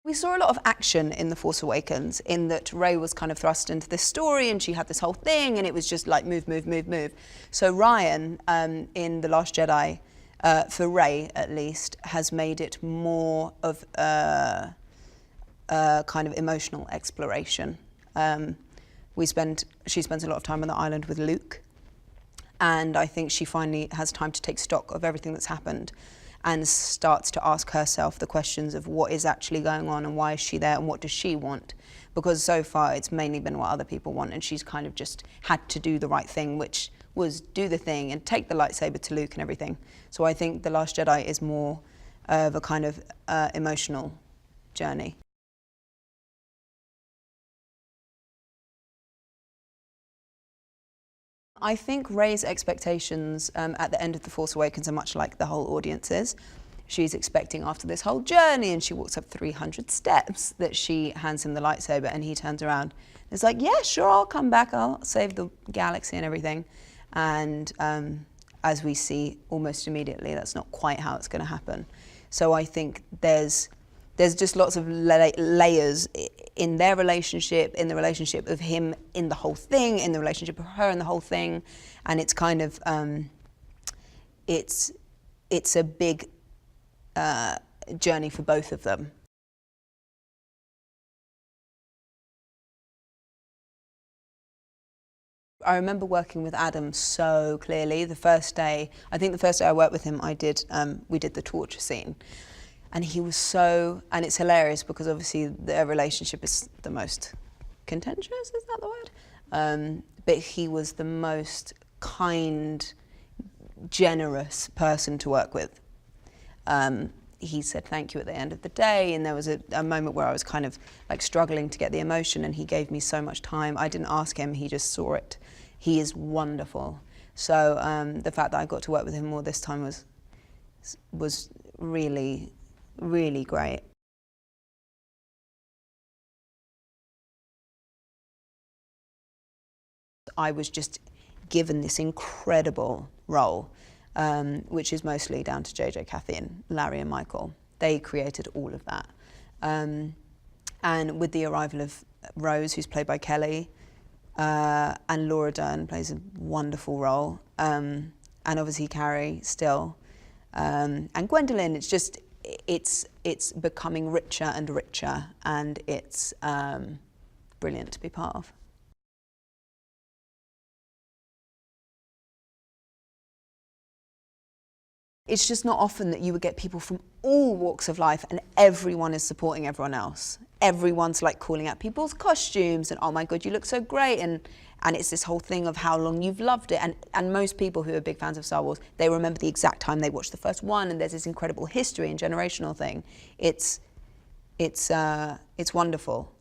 We saw a lot of action in The Force Awakens, in that Rey was kind of thrust into this story and she had this whole thing and it was just like move, move, move, move. So Ryan, in The Last Jedi, for Rey at least, has made it more of a kind of emotional exploration. She spends a lot of time on the island with Luke, and I think she finally has time to take stock of everything that's happened and starts to ask herself the questions of what is actually going on and why is she there and what does she want. Because so far it's mainly been what other people want, and she's kind of just had to do the right thing, which was do the thing and take the lightsaber to Luke and everything. So I think The Last Jedi is more of a kind of emotional journey. I think Rey's expectations at the end of The Force Awakens are much like the whole audience's. She's expecting after this whole journey, and she walks up 300 steps, that she hands him the lightsaber and he turns around. It's like, yeah, sure, I'll come back, I'll save the galaxy and everything. And as we see almost immediately, that's not quite how it's going to happen. So I think there's just lots of layers in their relationship, in the relationship of him in the whole thing, in the relationship of her in the whole thing, and it's kind of it's a big journey for both of them. I remember working with Adam so clearly. The first day, I think the first day I worked with him, we did the torture scene. And he was so, and it's hilarious because obviously their relationship is the most contentious, is that the word? But he was the most kind, generous person to work with. He said thank you at the end of the day, and there was a moment where I was kind of like struggling to get the emotion, and he gave me so much time. I didn't ask him, he just saw it. He is wonderful. So the fact that I got to work with him more this time was really, really great. I was just given this incredible role, which is mostly down to JJ, Kathy, and Larry and Michael. They created all of that. And with the arrival of Rose, who's played by Kelly, and Laura Dern plays a wonderful role, and obviously Carrie still, and Gwendolyn, it's becoming richer and richer, and it's brilliant to be part of. It's just not often that you would get people from all walks of life and everyone is supporting everyone else. Everyone's like calling out people's costumes and, oh my God, you look so great. And it's this whole thing of how long you've loved it. And most people who are big fans of Star Wars, they remember the exact time they watched the first one, and there's this incredible history and generational thing. It's wonderful.